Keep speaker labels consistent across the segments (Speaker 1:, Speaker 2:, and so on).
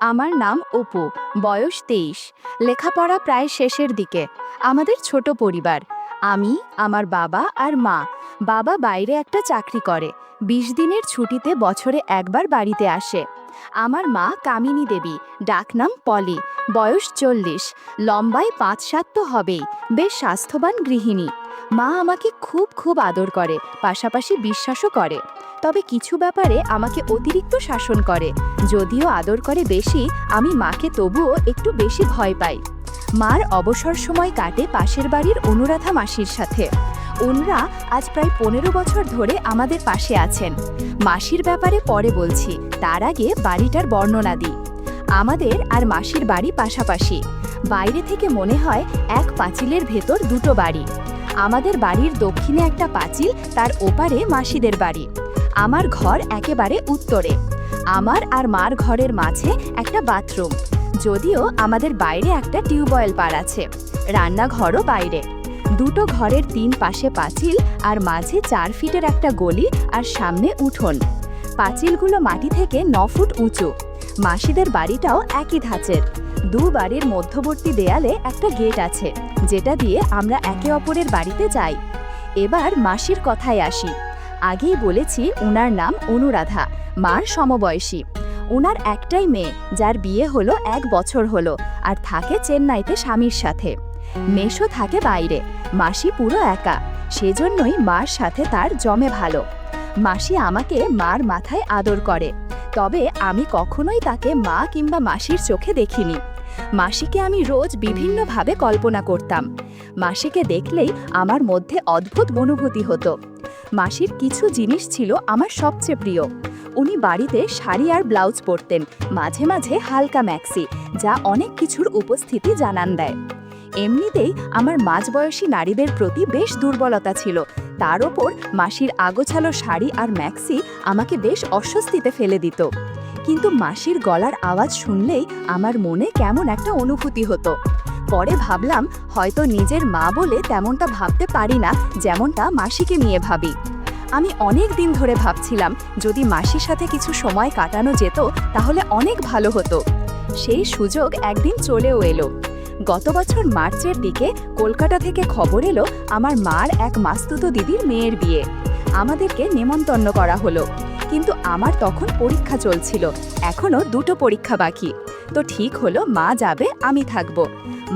Speaker 1: আমার নাম অপু, বয়স ২৩। লেখাপড়া প্রায় শেষের দিকে। আমাদের ছোট পরিবার, আমি, আমার বাবা আর মা। বাবা বাইরে একটা চাকরি করে, ২০ দিনের ছুটিতে বছরে একবার বাড়িতে আসে। আমার মা কামিনী দেবী, ডাকনাম পলি, বয়স ৪০, লম্বায় ৫-৭ তো হবেই, বেশ স্বাস্থ্যবান গৃহিণী। মা আমাকে খুব খুব আদর করে, পাশাপাশি বিশ্বাসও করে। তবে কিছু ব্যাপারে আমাকে অতিরিক্ত শাসন করে। যদিও আদর করে বেশি, আমি মাকে তবুও একটু বেশি ভয় পাই। মার অবসর সময় কাটে পাশের বাড়ির অনুরাধা মাসির সাথে। ওনরা আজ প্রায় ১৫ বছর ধরে আমাদের পাশে আছেন। মাসির ব্যাপারে পরে বলছি, তার আগে বাড়িটার বর্ণনা দিই। আমাদের আর মাসির বাড়ি পাশাপাশি। বাইরে থেকে মনে হয় এক পাঁচিলের ভেতর দুটো বাড়ি। আমাদের বাড়ির দক্ষিণে একটা পাঁচিল, তার ওপারে মাসিদের বাড়ি। আমার ঘর একেবারে উত্তরে। আমার আর মার ঘরের মাঝে একটা বাথরুম, যদিও আমাদের বাইরে একটা টিউবওয়েল পার আছে। রান্নাঘরও বাইরে। দুটো ঘরের ৩ পাশে পাঁচিল, আর মাঝে ৪ ফিটের একটা গলি, আর সামনে উঠোন। পাঁচিলগুলো মাটি থেকে ৯ ফুট উঁচু। মাসিদের বাড়িটাও একই ধাঁচের। দু বাড়ির মধ্যবর্তী দেয়ালে একটা গেট আছে, যেটা দিয়ে আমরা একে অপরের বাড়িতে যাই। এবার মাসির কথায় আসি। আগেই বলেছি ওনার নাম অনুরাধা, মার সমবয়সী। ওনার একটাই মেয়ে, যার বিয়ে হলো ১ বছর হলো, আর থাকে চেন্নাইতে স্বামীর সাথে। মেশো থাকে বাইরে, মাসি পুরো একা। সেজন্যই মার সাথে তার জমে ভালো। মাসি আমাকে মার মাথায় আদর করে, তবে আমি কখনোই তাকে মা কিংবা মাসির চোখে দেখিনি। মাসিকে আমি রোজ বিভিন্নভাবে কল্পনা করতাম। মাসিকে দেখলেই আমার মধ্যে অদ্ভুত অনুভূতি হতো। মাসির কিছু জিনিস ছিল আমার সবচেয়ে প্রিয়। উনি বাড়িতে শাড়ি আর ব্লাউজ পরতেন, মাঝে মাঝে হালকা ম্যাক্সি, যা অনেক কিছুর উপস্থিতি জানান দেয়। এমনিতেই আমার মাঝবয়সী নারীদের প্রতি বেশ দুর্বলতা ছিল। তার ওপর মাসির আগোছালো শাড়ি আর ম্যাক্সি আমাকে বেশ অস্বস্তিতে ফেলে দিত। কিন্তু মাসির গলার আওয়াজ শুনলেই আমার মনে কেমন একটা অনুভূতি হতো। পরে ভাবলাম, হয়তো নিজের মা বলে তেমনটা ভাবতে পারি না, যেমনটা মাসিকে নিয়ে ভাবি। আমি অনেক দিন ধরে ভাবছিলাম, যদি মাসির সাথে কিছু সময় কাটানো যেত তাহলে অনেক ভালো হতো। সেই সুযোগ একদিন চলেও এলো। গত বছর মার্চের দিকে কলকাতা থেকে খবর এলো আমার মার এক মাস্তুতো দিদির মেয়ের বিয়ে। আমাদেরকে নেমন্তন্ন করা হলো, কিন্তু আমার তখন পরীক্ষা চলছিল, এখনো 2টো পরীক্ষা বাকি। তো ঠিক হলো মা যাবে, আমি থাকব।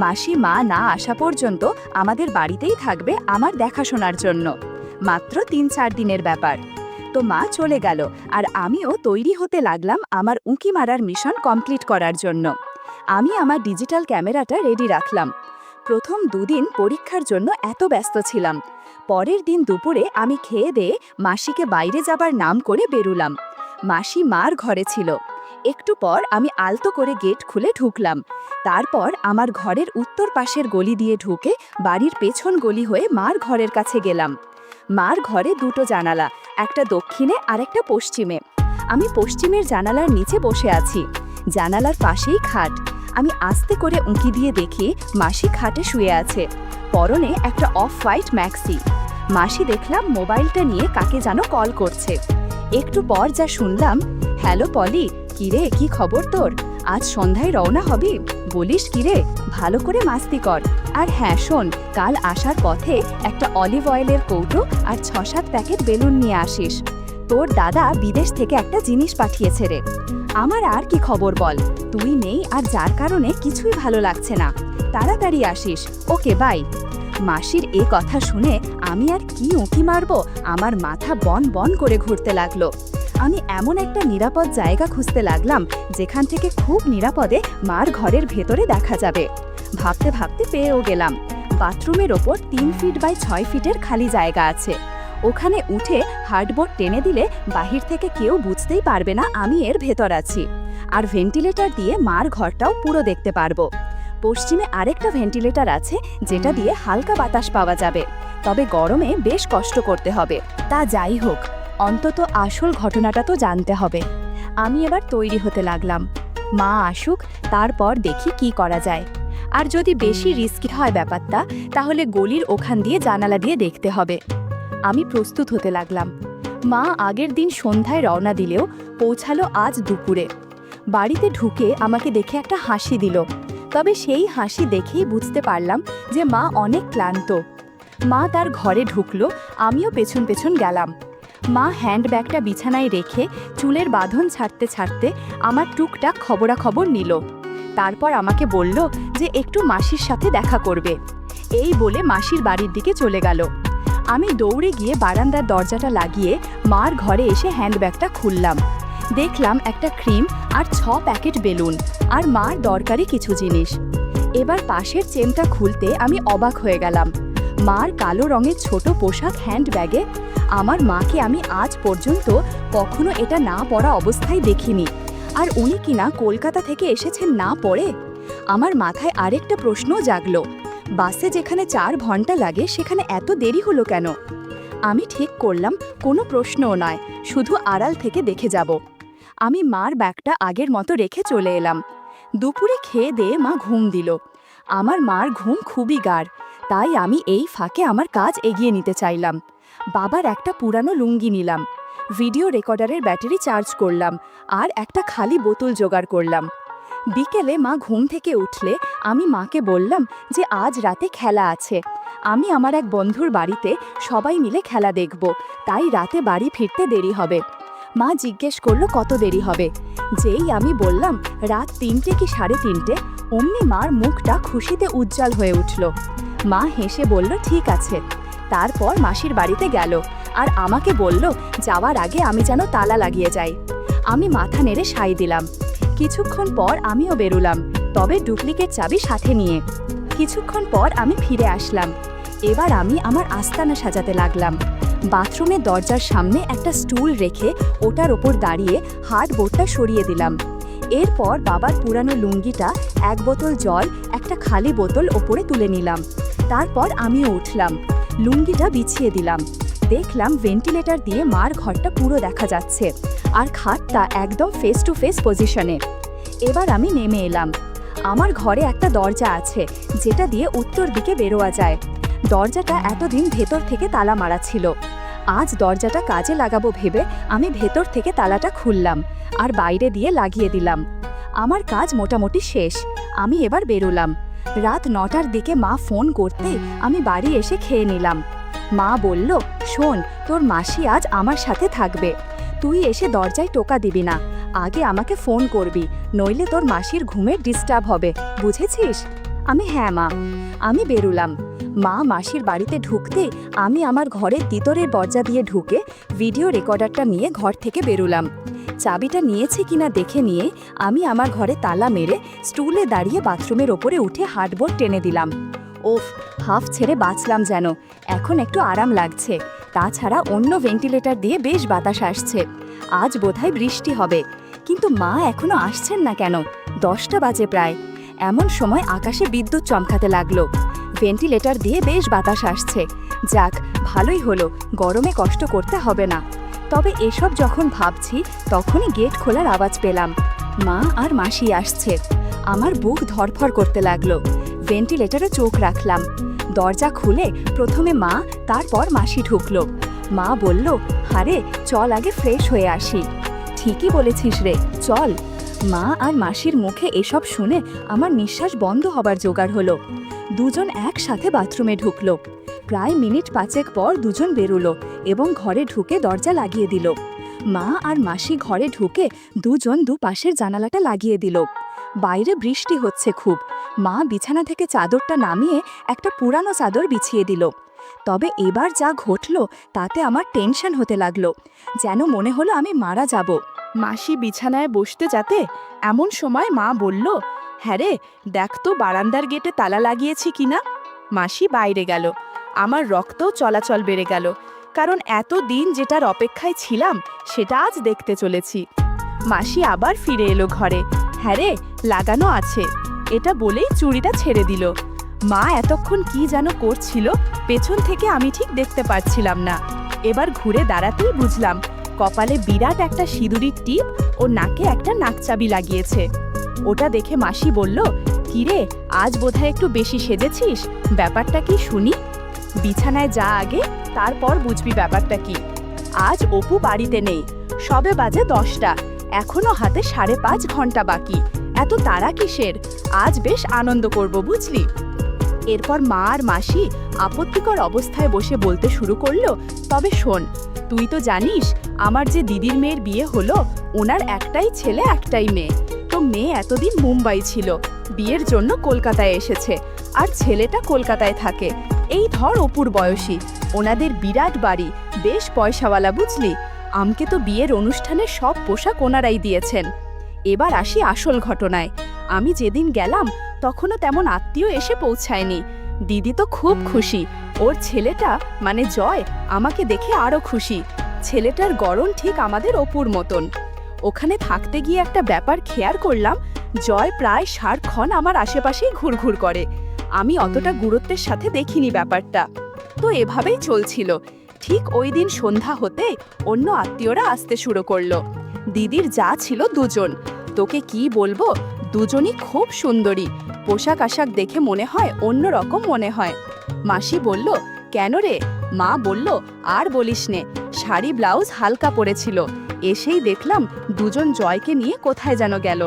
Speaker 1: মাসি মা না আসা পর্যন্ত আমাদের বাড়িতেই থাকবে আমার দেখাশোনার জন্য। মাত্র ৩-৪ দিনের ব্যাপার। তো মা চলে গেল, আর আমিও তৈরি হতে লাগলাম আমার উঁকি মারার মিশন কমপ্লিট করার জন্য। আমি আমার ডিজিটাল ক্যামেরাটা রেডি রাখলাম। প্রথম 2 দিন পরীক্ষার জন্য এত ব্যস্ত ছিলাম। পরের দিন দুপুরে আমি খেয়ে দিয়ে মাসিকে বাইরে যাবার নাম করে বেরুলাম। মাসি মার ঘরে ছিল। একটু পর আমি আলতো করে গেট খুলে ঢুকলাম। তারপর আমার ঘরের উত্তর পাশের গলি দিয়ে ঢুকে বাড়ির পেছন গলি হয়ে মার ঘরের কাছে গেলাম। মার ঘরে 2টো জানালা, একটা দক্ষিণে আর একটা পশ্চিমে। আমি পশ্চিমের জানালার নিচে বসে আছি। জানালার পাশেই খাট। আমি আস্তে করে উঁকি দিয়ে দেখি মাসি খাটে শুয়ে আছে, পরনে একটা অফ হোয়াইট ম্যাক্সি। মাসি দেখলাম মোবাইলটা নিয়ে কাকে যেন কল করছে। একটু পর যা শুনলাম, হ্যালো পলি, কিরে কি খবর তোর? আজ সন্ধ্যায় রওনা হবি? বলিস কিরে, ভালো করে মাস্তি কর। আর হ্যাঁ শোন, কাল আসার পথে একটা অলিভ অয়েলের কৌটো আর ৬-৭ প্যাকেট বেলুন নিয়ে আসিস। তোর দাদা বিদেশ থেকে একটা জিনিস পাঠিয়েছে রে। আমার আর কি খবর বল? তুই নেই, আর যার কারণে কিছুই ভালো লাগছে না। তাড়াতাড়ি আসিস। Okay bye. মাসির এ কথা শুনে আমি আর কি উঁকি মারব, আমার মাথা বন বন করে ঘুরতে লাগলো। আমি এমন একটা নিরাপদ জায়গা খুঁজতে লাগলাম, যেখান থেকে খুব নিরাপদে মার ঘরের ভেতরে দেখা যাবে। ভাবতে ভাবতে পেয়েও গেলাম। বাথরুমের ওপর 3 ফিট বাই 6 ফিটের খালি জায়গা আছে। ওখানে উঠে হার্ডবোর্ড টেনে দিলে বাহির থেকে কেউ বুঝতেই পারবে না আমি এর ভেতর আছি। আর ভেন্টিলেটর দিয়ে মার ঘরটাও পুরো দেখতে পারবো। পশ্চিমে আরেকটা ভেন্টিলেটর আছে, যেটা দিয়ে হালকা বাতাস পাওয়া যাবে, তবে গরমে বেশ কষ্ট করতে হবে। তা যাই হোক, অন্তত আসল ঘটনাটা তো জানতে হবে। আমি এবার তৈরি হতে লাগলাম। মা আসুক, তারপর দেখি কি করা যায়। আর যদি বেশি রিস্কি হয় ব্যাপারটা, তাহলে গলির ওখান দিয়ে জানালা দিয়ে দেখতে হবে। আমি প্রস্তুত হতে লাগলাম। মা আগের দিন সন্ধ্যায় রওনা দিলেও পৌঁছালো আজ দুপুরে। বাড়িতে ঢুকে আমাকে দেখে একটা হাসি দিল। তবে সেই হাসি দেখেই বুঝতে পারলাম যে মা অনেক ক্লান্ত। মা তার ঘরে ঢুকলো, আমিও পেছন পেছন গেলাম। মা হ্যান্ডব্যাগটা বিছানায় রেখে চুলের বাঁধন ছাড়তে ছাড়তে আমার টুকটাক খবরাখবর নিল। তারপর আমাকে বলল যে একটু মাসির সাথে দেখা করবে। এই বলে মাসির বাড়ির দিকে চলে গেল। আমি দৌড়ে গিয়ে বারান্দার দরজাটা লাগিয়ে মার ঘরে এসে হ্যান্ডব্যাগটা খুললাম। দেখলাম একটা ক্রিম আর 6 প্যাকেট বেলুন আর মার দরকারি কিছু জিনিস। এবার পাশের চেনটা খুলতে আমি অবাক হয়ে গেলাম। মার কালো রঙের ছোট পোশাক হ্যান্ডব্যাগে। আমার মাকে আমি আজ পর্যন্ত কখনো এটা না পরা অবস্থায় দেখিনি। আর উনি কিনা কলকাতা থেকে এসেছেন না পরে। আমার মাথায় আরেকটা প্রশ্নও জাগলো, বাসে যেখানে 4 ঘন্টা লাগে সেখানে এত দেরি হলো কেন? আমি ঠিক করলাম কোনো প্রশ্নও নয়, শুধু আড়াল থেকে দেখে যাব। আমি মার ব্যাগটা আগের মতো রেখে চলে এলাম। দুপুরে খেয়ে দিয়ে মা ঘুম দিল। আমার মার ঘুম খুবই গাঢ়, তাই আমি এই ফাঁকে আমার কাজ এগিয়ে নিতে চাইলাম। বাবার একটা পুরানো লুঙ্গি নিলাম, ভিডিও রেকর্ডারের ব্যাটারি চার্জ করলাম আর একটা খালি বোতল জোগাড় করলাম। বিকেলে মা ঘুম থেকে উঠলে আমি মাকে বললাম যে আজ রাতে খেলা আছে। আমি আমার এক বন্ধুর বাড়িতে সবাই মিলে খেলা দেখব, তাই রাতে বাড়ি ফিরতে দেরি হবে। মা জিজ্ঞেস করলো কত দেরি হবে। যেই আমি বললাম রাত 3টে কি 3:30, অমনি মার মুখটা খুশিতে উজ্জ্বল হয়ে উঠল। মা হেসে বলল ঠিক আছে। তারপর মাসির বাড়িতে গেল আর আমাকে বলল যাওয়ার আগে আমি যেন তালা লাগিয়ে যাই। আমি মাথা নেড়ে সাই দিলাম। কিছুক্ষণ পর আমিও বেরুলাম, তবে ডুপ্লিকেট চাবি সাথে নিয়ে। কিছুক্ষণ পর আমি ফিরে আসলাম। এবার আমি আমার আস্তানা সাজাতে লাগলাম। বাথরুমের দরজার সামনে একটা স্টুল রেখে ওটার ওপর দাঁড়িয়ে হার্ডবোর্ডটা সরিয়ে দিলাম। এরপর বাবার পুরানো লুঙ্গিটা, 1 বোতল জল, একটা খালি বোতল ওপরে তুলে নিলাম। তারপর আমিও উঠলাম, লুঙ্গিটা বিছিয়ে দিলাম। দেখলাম ভেন্টিলেটর দিয়ে মার ঘরটা পুরো দেখা যাচ্ছে আর খাটটা একদম ফেস টু ফেস পজিশনে। এবার আমি নেমে এলাম। আমার ঘরে একটা দরজা আছে যেটা দিয়ে উত্তর দিকে বেরোয়া যায়। দরজাটা এতদিন ভেতর থেকে তালা মারা ছিল। আজ দরজাটা কাজে লাগাবো ভেবে আমি ভেতর থেকে তালাটা খুললাম আর বাইরে দিয়ে লাগিয়ে দিলাম। আমার কাজ মোটামুটি শেষ। আমি এবার বেরোলাম। রাত 9টার দিকে মা ফোন করতে আমি বাড়ি এসে খেয়ে নিলাম। মা বলল, শোন, তোর মাসি আজ আমার সাথে থাকবে। তুই এসে দরজায় টোকা দিবি না, আগে আমাকে ফোন করবি, নইলে তোর মাসির ঘুমের ডিস্টার্ব হবে, বুঝেছিস? আমি হ্যাঁ মা। আমি বেরুলাম। মা মাসির বাড়িতে ঢুকতে আমি আমার ঘরের ভিতরের দরজা দিয়ে ঢুকে ভিডিও রেকর্ডারটা নিয়ে ঘর থেকে বেরুলাম। চাবিটা নিয়েছে কিনা দেখে নিয়ে আমি আমার ঘরে তালা মেরে স্টুলে দাঁড়িয়ে বাথরুমের ওপরে উঠে হার্ডবোর্ড টেনে দিলাম। ওফ, হাফ ছেড়ে বাঁচলাম যেন। এখন একটু আরাম লাগছে। তাছাড়া অন্য ভেন্টিলেটর দিয়ে বেশ বাতাস আসছে। আজ বোধহয় বৃষ্টি হবে। কিন্তু মা এখনো আসছেন না কেন? 10টা বাজে প্রায়। এমন সময় আকাশে বিদ্যুৎ চমকাতে লাগলো। ভেন্টিলেটর দিয়ে বেশ বাতাস আসছে। যাক, ভালোই হলো, গরমে কষ্ট করতে হবে না। তবে এসব যখন ভাবছি তখনই গেট খোলার আওয়াজ পেলাম। মা আর মাসি আসছে। আমার বুক ধড়ফড় করতে লাগলো। ভেন্টিলেটরে চোখ রাখলাম। দরজা খুলে প্রথমে মা, তারপর মাসি ঢুকলো। মা বলল, হারে চল আগে ফ্রেশ হয়ে আসি। ঠিকই বলেছিস রে, চল। মা আর মাসির মুখে এসব শুনে আমার নিঃশ্বাস বন্ধ হবার জোগাড় হলো। দুজন একসাথে বাথরুমে ঢুকলো। প্রায় মিনিট 5 পর দুজন বেরোলো এবং ঘরে ঢুকে দরজা লাগিয়ে দিল। মা আর মাসি ঘরে ঢুকে দুজন দুপাশের জানালাটা লাগিয়ে দিল। বাইরে বৃষ্টি হচ্ছে খুব। মা বিছানা থেকে চাদরটা নামিয়ে একটা পুরানো চাদর বিছিয়ে দিল। তবে এবার যা ঘটল তাতে আমার টেনশন হতে লাগলো, যেন মনে হলো আমি মারা যাব।
Speaker 2: মাসি বিছানায় বসতে যাতে এমন সময় মা বলল, হ্যাঁ রে, দেখ তো বারান্দার গেটে তালা লাগিয়েছি কিনা। মাসি বাইরে গেল। আমার রক্তও চলাচল বেড়ে গেল, কারণ এত দিন যেটার অপেক্ষায় ছিলাম সেটা আজ দেখতে চলেছি। মাসি আবার ফিরে এলো ঘরে। হ্যাঁ রে, লাগানো আছে, এটা বলেই চুড়িটা ছেড়ে দিল। মা এতক্ষণ কি যেন করছিল, পেছন থেকে আমি ঠিক দেখতে পারছিলাম না। এবার ঘুরে দাঁড়াতেই বুঝলাম কপালে বিরাট একটা সিঁদুরির টিপ ও নাকে একটা নাকচাবি লাগিয়েছে। ওটা দেখে মাসি বলল, কিরে, আজ বোধহয় একটু বেশি সেজেছিস, ব্যাপারটা কি শুনি। বিছানায় যা আগে, তারপর বুঝবি ব্যাপারটা কি। আজ অপু বাড়িতে নেই, সবে বাজে 10টা। এখনো হাতে 5.5 ঘন্টা বাকি। এত তাড়া কিসের? আজ বেশ আনন্দ করব, বুঝলি? এরপর মা আর মাসি আপত্তিকর অবস্থায় বসে বলতে শুরু করলো, তবে শোন, তুই তো জানিস আমার যে দিদির মেয়ের বিয়ে হলো, ওনার একটাই ছেলে একটাই মেয়ে। তো মেয়ে এতদিন মুম্বাই ছিল, বিয়ের জন্য কলকাতায় এসেছে, আর ছেলেটা কলকাতায় থাকে। এই ধর অপুর বয়সী, ওনাদের বিরাট বাড়ি, বেশ পয়সাওয়ালা, বুঝলি? আমকে তো বিয়ের অনুষ্ঠানে সব পোশাক ওনারাই দিয়েছেন। এবার আসি আসল ঘটনায়। আমি যেদিন গেলাম তখনও তেমন আত্মীয় এসে পৌঁছায়নি। দিদি তো খুব খুশি, ওর ছেলেটা মানে জয় আমাকে দেখে আরও খুশি। ছেলেটার গড়ন ঠিক আমাদের অপুর মতন। ওখানে থাকতে গিয়ে একটা ব্যাপার খেয়াল করলাম, জয় প্রায় সারাক্ষণ আমার আশেপাশেই ঘুরঘুর করে। আমি অতটা গুরুত্বের সাথে দেখিনি ব্যাপারটা। তো এভাবেই চলছিল। ঠিক ওই দিন সন্ধ্যা হতে অন্য আত্মীয়রা আসতে শুরু করলো। দিদির যা ছিল দুজন, তোকে কি বলবো, দুজনই খুব সুন্দরী। পোশাক আশাক দেখে মনে হয় অন্যরকম মনে হয়। মাসি বলল, কেন রে? মা বলল, আর বলিস নে, শাড়ি ব্লাউজ হালকা পরেছিল। এসেই দেখলাম দুজন জয়কে নিয়ে কোথায় যেন গেল।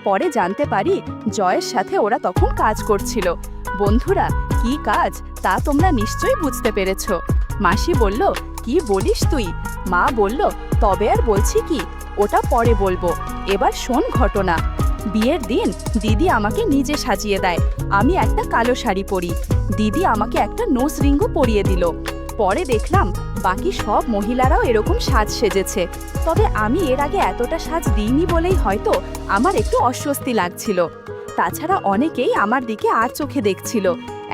Speaker 2: পরে জানতে পারি জয়ের সাথে ওরা তখন কাজ করছিল। বন্ধুরা, কি কাজ তা তোমরা নিশ্চয়ই বুঝতে পেরেছ। মাসি বলল, কি বলিস তুই? মা বলল, তবে আর বলছি কি, ওটা পরে বলবো, এবার শোন ঘটনা। বিয়ের দিন দিদি আমাকে নিজে সাজিয়ে দেয়। আমি একটা কালো শাড়ি পরি, দিদি আমাকে একটা নোজ রিংও পরিয়ে দিল। পরে দেখলাম বাকি সব মহিলারাও এরকম সাজ সেজেছে, তবে আমি এর আগে এতটা সাজ দিইনি বলেই হয়তো আমার একটু অস্বস্তি লাগছিল। তাছাড়া অনেকেই আমার দিকে আর চোখে দেখছিল,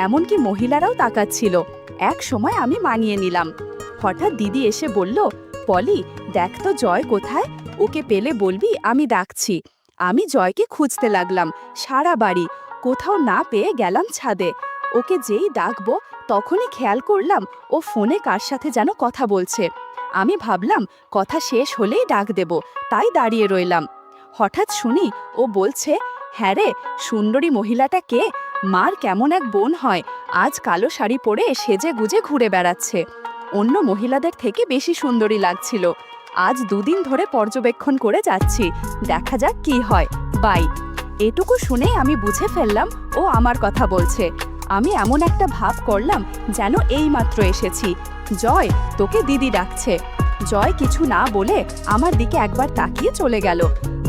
Speaker 2: এমনকি মহিলারাও তাকাচ্ছিল। এক সময় আমি মানিয়ে নিলাম। হঠাৎ দিদি এসে বলল, পলি, দেখ তো জয় কোথায়, ওকে পেলে বলবি আমি ডাকছি। আমি জয়কে খুঁজতে লাগলাম সারা বাড়ি, কোথাও না পেয়ে গেলাম ছাদে। ওকে যেই ডাকবো তখনই খেয়াল করলাম ও ফোনে কার সাথে যেন কথা বলছে। আমি ভাবলাম কথা শেষ হলেই ডাক দেব, তাই দাঁড়িয়ে রইলাম। হঠাৎ শুনি ও বলছে, হ্যাঁ রে, সুন্দরী মহিলাটা কে? মার কেমন এক বোন হয়, আজ কালো শাড়ি পরে সেজে গুজে ঘুরে বেড়াচ্ছে। অন্য মহিলাদের থেকে বেশি সুন্দরী লাগছিল। আজ 2 দিন ধরে পর্যবেক্ষণ করে যাচ্ছি, দেখা যাক কি হয়, বাই। এটুকু শুনে আমি বুঝে ফেললাম ও আমার কথা বলছে। আমি এমন একটা ভাব করলাম যেন এইমাত্র এসেছি। জয়, তোকে দিদি ডাকছে। জয় কিছু না বলে আমার দিকে একবার তাকিয়ে চলে গেল।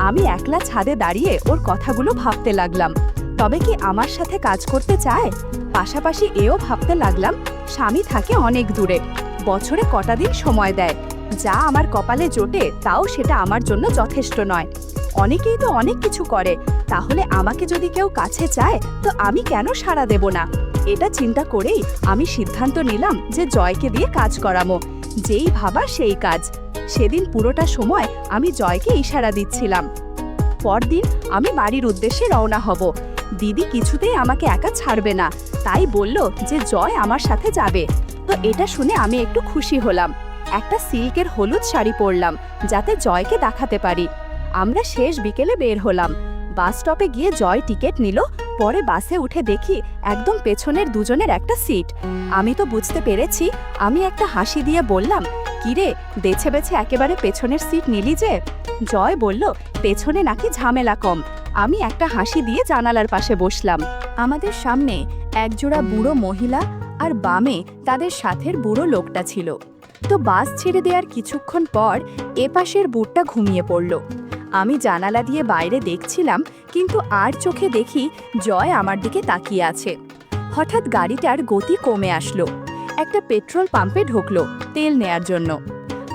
Speaker 2: আমি একলা ছাদে দাঁড়িয়ে ওর কথাগুলো ভাবতে লাগলাম। তবে কি আমার সাথে কাজ করতে চায়? পাশাপাশি এও ভাবতে লাগলাম, স্বামী থাকে অনেক দূরে, বছরে কটা দিন সময় দেয়। যা আমার কপালে জোটে তাও সেটা আমার জন্য যথেষ্ট নয়। অনেকেই তো অনেক কিছু করে, তাহলে আমাকে যদি কেউ কাছে চায় তো আমি কেন সাড়া দেব না? এটা চিন্তা করেই আমি সিদ্ধান্ত নিলাম যে জয়কে দিয়ে কাজ করাবো। যেই ভাবা সেই কাজ। সেদিন পুরোটা সময় আমি জয়কে ইশারা দিচ্ছিলাম। পরদিন আমি বাড়ির উদ্দেশ্যে রওনা হব। দিদি কিছুতেই আমাকে একা ছাড়বে না, তাই বলল যে জয় আমার সাথে যাবে। তো এটা শুনে আমি একটু খুশি হলাম। একটা সিল্কের হলুদ শাড়ি পরলাম যাতে জয়কে দেখাতে পারি। আমরা শেষ বিকেলে বের হলাম। বাস স্টপে গিয়ে জয় টিকিট নিল। পরে বাসে উঠে দেখি একদম পেছনের দুজনের একটা সিট। আমি তো বুঝতে পেরেছি। আমি একটা হাসি দিয়ে বললাম, কিরে, বেছে বেছে একেবারে পেছনের সিট নিলি যে? জয় বলল, পেছনে নাকি ঝামেলা কম। আমি একটা হাসি দিয়ে জানালার পাশে বসলাম।
Speaker 1: আমাদের সামনে একজোড়া বুড়ো মহিলা আর বামে তাদের সাথের বুড়ো লোকটা ছিল। তো বাস ছেড়ে দেওয়ার কিছুক্ষণ পর এপাশের বুড়টা ঘুমিয়ে পড়ল। আমি জানালা দিয়ে বাইরে দেখছিলাম, কিন্তু আর চোখে দেখি জয় আমার দিকে তাকিয়ে আছে। হঠাৎ গাড়িটার গতি কমে আসলো। একটা পেট্রোল পাম্পে ঢুকলো তেল নেয়ার জন্য।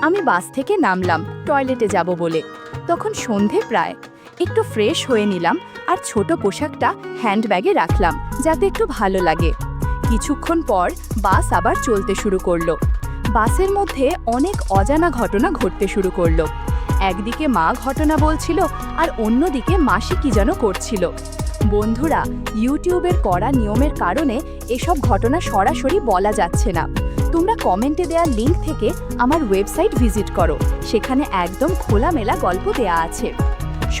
Speaker 1: আমি বাস থেকে নামলাম টয়লেটে যাব বলে। তখন সন্ধে প্রায়। একটু ফ্রেশ হয়ে নিলাম আর ছোট পোশাকটা হ্যান্ডব্যাগে রাখলাম যাতে একটু ভালো লাগে। কিছুক্ষণ পর বাস আবার চলতে শুরু করলো। বাসের মধ্যে অনেক অজানা ঘটনা ঘটতে শুরু করলো। একদিকে মা ঘটনা বলছিল আর অন্যদিকে মাসি কি যেন করছিল। বন্ধুরা, ইউটিউবের কড়া নিয়মের কারণে এসব ঘটনা সরাসরি বলা যাচ্ছে না। তোমরা কমেন্টে দেওয়া লিংক থেকে আমার ওয়েবসাইট ভিজিট করো, সেখানে একদম খোলামেলা গল্প দেয়া আছে।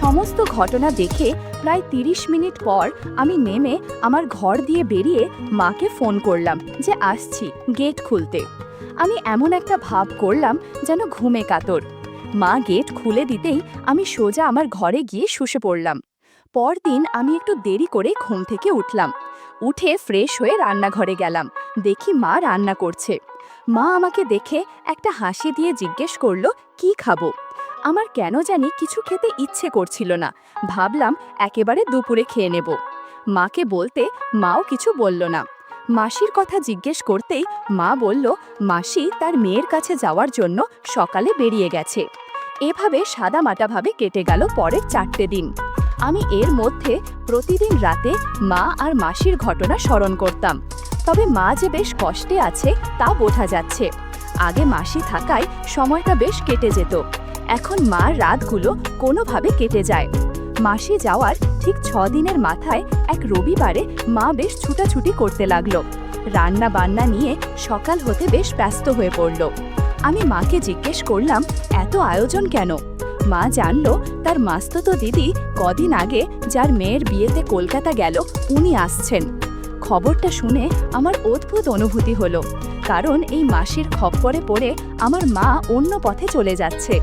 Speaker 1: সমস্ত ঘটনা দেখে প্রায় 30 মিনিট পর আমি নেমে আমার ঘর দিয়ে বেরিয়ে মাকে ফোন করলাম যে আসছি গেট খুলতে। আমি এমন একটা ভাব করলাম যেন ঘুমে কাতর। মা গেট খুলে দিতেই আমি সোজা আমার ঘরে গিয়ে শুষে পড়লাম। পরদিন আমি একটু দেরি করে ঘুম থেকে উঠলাম। উঠে ফ্রেশ হয়ে রান্নাঘরে গেলাম। দেখি মা রান্না করছে। মা আমাকে দেখে একটা হাসি দিয়ে জিজ্ঞেস করলো, কি খাবো? আমার কেন জানি কিছু খেতে ইচ্ছে করছিল না। ভাবলাম একেবারে দুপুরে খেয়ে নেব। মাকে বলতে মাও কিছু বলল না। মাসির কথা জিজ্ঞেস করতেই মা বলল, মাসি তার মেয়ের কাছে যাওয়ার জন্য সকালে বেরিয়ে গেছে। এভাবে সাদামাটাভাবে কেটে গেল পরের 4টে দিন। আমি এর মধ্যে প্রতিদিন রাতে মা আর মাসির ঘটনা স্মরণ করতাম। তবে মা যে বেশ কষ্টে আছে তা বোঝা যাচ্ছে। আগে মাসি থাকায় সময়টা বেশ কেটে যেত। এখন মার রাতগুলো কোনোভাবে কেটে যায়। মাসি যাওয়ার ঠিক 6 দিনের মাথায় এক রবিবারে মা বেশ ছুটাছুটি করতে লাগলো। রান্না বান্না নিয়ে সকাল হতে বেশ ব্যস্ত হয়ে পড়ল। আমি মাকে জিজ্ঞেস করলাম, এত আয়োজন কেন? মা জানলো তার মাস্তুতো দিদি কদিন আগে যার মেয়ের বিয়েতে কলকাতা গেল, উনি আসছেন। খবরটা শুনে আমার অদ্ভুত অনুভূতি হলো, কারণ এই মাসির খপ্পরে পড়ে আমার মা অন্য পথে চলে যাচ্ছে।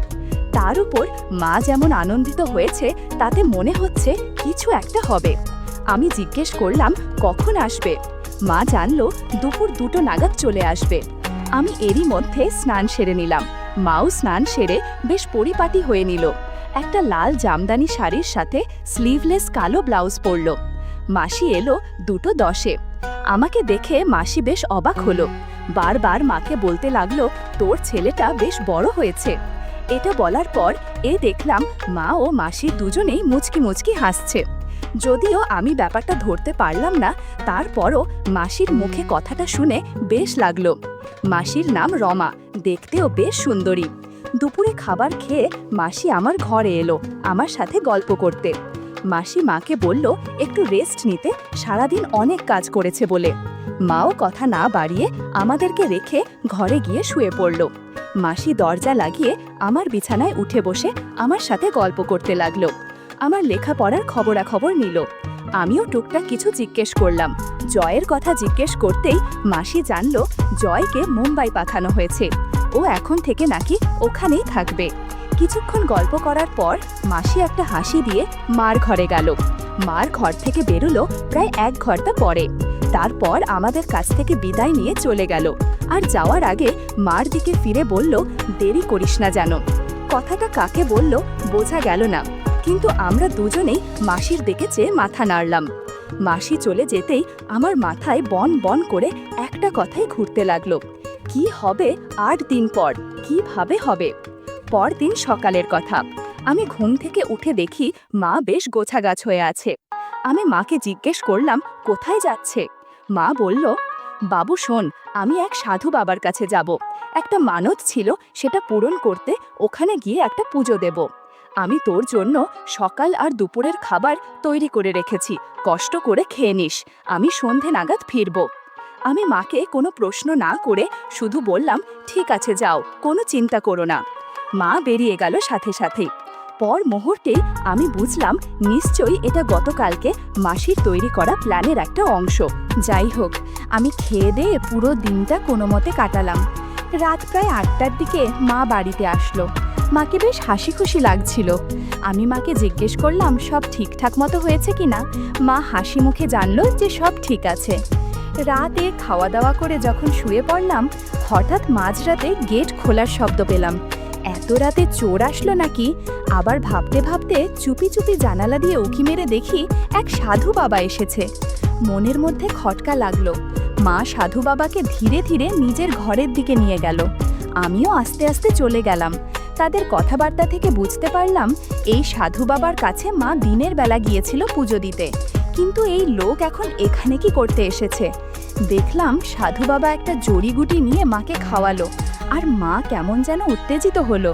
Speaker 1: তার উপর মা যেমন আনন্দিত হয়েছে তাতে মনে হচ্ছে কিছু একটা হবে। আমি জিজ্ঞেস করলাম, কখন আসবে? মা জানলো দুপুর 2টো নাগাদ চলে আসবে। আমি এরই মধ্যে স্নান সেরে নিলাম। মাও স্নান সেরে বেশ পরিপাটি হয়ে নিল। একটা লাল জামদানি শাড়ির সাথে স্লিভলেস কালো ব্লাউজ পরল। মাসি এলো 2:10-এ। আমাকে দেখে মাসি বেশ অবাক হলো। বারবার মাকে বলতে লাগলো, তোর ছেলেটা বেশ বড় হয়েছে। এটা বলার পর দেখলাম মা ও মাসি দুজনেই মুচকি মুচকি হাসছে। যদিও আমি ব্যাপারটা ধরতে পারলাম না, তারপরও মাসির মুখে কথাটা শুনে বেশ লাগলো। মাসির নাম রমা, দেখতেও বেশ সুন্দরী। দুপুরে খাবার খেয়ে মাসি আমার ঘরে এলো আমার সাথে গল্প করতে। মাসি মাকে বলল একটু রেস্ট নিতে, সারাদিন অনেক কাজ করেছে বলে। মাও কথা না বাড়িয়ে আমাদেরকে রেখে ঘরে গিয়ে শুয়ে পড়ল। মাসি দরজা লাগিয়ে আমার বিছানায় উঠে বসে আমার সাথে গল্প করতে লাগলো। আমার লেখাপড়ার খবরাখবর নিল। আমিও টুকটাক কিছু জিজ্ঞেস করলাম। জয়ের কথা জিজ্ঞেস করতেই মাসি জানলো জয়কে মুম্বাই পাঠানো হয়েছে। ও এখন থেকে নাকি ওখানেই থাকবে। কিছুক্ষণ গল্প করার পর মাসি একটা হাসি দিয়ে মার ঘরে গেল। মার ঘর থেকে বেরোলো প্রায় 1 ঘন্টা পরে। তারপর আমাদের কাছ থেকে বিদায় নিয়ে চলে গেল। আর যাওয়ার আগে মার দিকে ফিরে বলল, দেরি করিস না যেন। কথাটা কাকে বলল বোঝা গেল না, কিন্তু আমরা দুজনেই মাসির দিকে চেয়ে মাথা নাড়লাম। মাসি চলে যেতেই আমার মাথায় বন বন করে একটা কথাই ঘুরতে লাগলো, কি হবে 8 দিন পর, কিভাবে হবে? পরদিন সকালের কথা। আমি ঘুম থেকে উঠে দেখি মা বেশ গোছাগাছ হয়ে আছে। আমি মাকে জিজ্ঞেস করলাম, কোথায় যাচ্ছে? মা বলল, বাবু শোন, আমি এক সাধু বাবার কাছে যাব। একটা মানত ছিল, সেটা পূরণ করতে ওখানে গিয়ে একটা পুজো দেব। আমি তোর জন্য সকাল আর দুপুরের খাবার তৈরি করে রেখেছি, কষ্ট করে খেয়ে নিস। আমি সন্ধে নাগাদ ফিরব। আমি মাকে কোনো প্রশ্ন না করে শুধু বললাম, ঠিক আছে যাও, কোনো চিন্তা করো না। মা বেরিয়ে গেল সাথে সাথেই। পর মুহূর্তেই আমি বুঝলাম নিশ্চয়ই এটা গতকালকে মাসির তৈরি করা প্ল্যানের একটা অংশ। যাই হোক, আমি খেয়ে দিয়ে পুরো দিনটা কোনো মতে কাটালাম। রাত প্রায় 8টার দিকে মা বাড়িতে আসলো। মাকে বেশ হাসি খুশি লাগছিল। আমি মাকে জিজ্ঞেস করলাম সব ঠিকঠাক মতো হয়েছে কিনা। মা হাসি মুখে জানলো যে সব ঠিক আছে। রাতে খাওয়া দাওয়া করে যখন শুয়ে পড়লাম, হঠাৎ মাঝরাতে গেট খোলার শব্দ পেলাম। এত রাতে চোর আসলো নাকি? আবার ভাবতে ভাবতে চুপি চুপি জানালা দিয়ে উঁকি মেরে দেখি এক সাধু বাবা এসেছে। মনের মধ্যে খটকা লাগলো। মা সাধু বাবাকে ধীরে ধীরে নিজের ঘরের দিকে নিয়ে গেল। আমিও আস্তে আস্তে চলে গেলাম। তাদের কথাবার্তা থেকে বুঝতে পারলাম এই সাধু বাবার কাছে মা দিনের বেলা গিয়েছিল পুজো দিতে, কিন্তু এই লোক এখন এখানে কি করতে এসেছে? দেখলাম সাধু বাবা একটা জড়িগুটি নিয়ে মাকে খাওয়ালো, আর মা কেমন যেন উত্তেজিত হলো।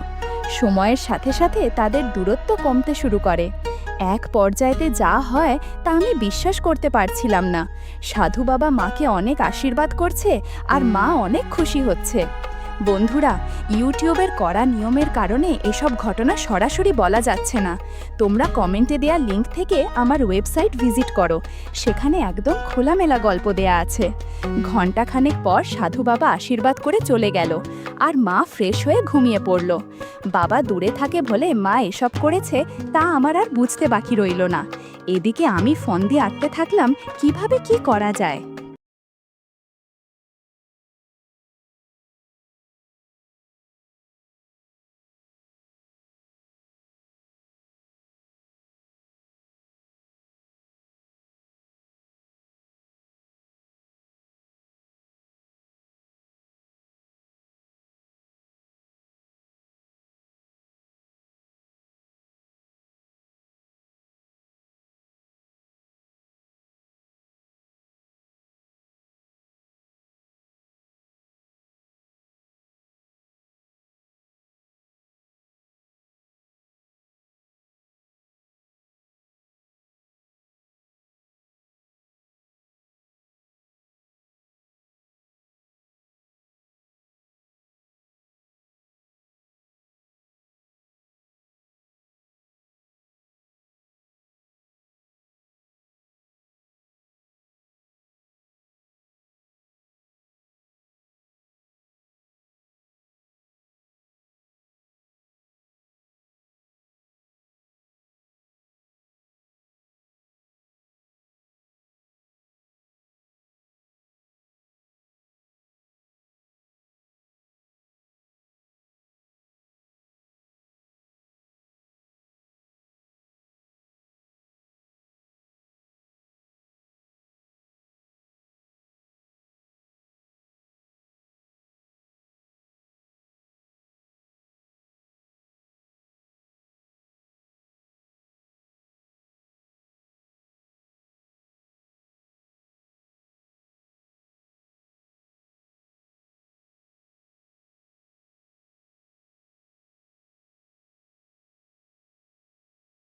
Speaker 1: সময়ের সাথে সাথে তাদের দূরত্ব কমতে শুরু করে। এক পর্যায়েতে যা হয় তা আমি বিশ্বাস করতে পারছিলাম না। সাধু বাবা মাকে অনেক আশীর্বাদ করছে আর মা অনেক খুশি হচ্ছে। বন্ধুরা, ইউটিউবের কড়া নিয়মের কারণে এসব ঘটনা সরাসরি বলা যাচ্ছে না। তোমরা কমেন্টে দেয়া লিংক থেকে আমার ওয়েবসাইট ভিজিট করো, সেখানে একদম খোলামেলা গল্প দেয়া আছে। ঘণ্টাখানেক পর সাধু বাবা আশীর্বাদ করে চলে গেল, আর মা ফ্রেশ হয়ে ঘুমিয়ে পড়ল। বাবা দূরে থাকে বলে মা এসব করেছে তা আমার আর বুঝতে বাকি রইল না। এদিকে আমি ফোন দিয়ে আটকে থাকলাম, কিভাবে কি করা যায়।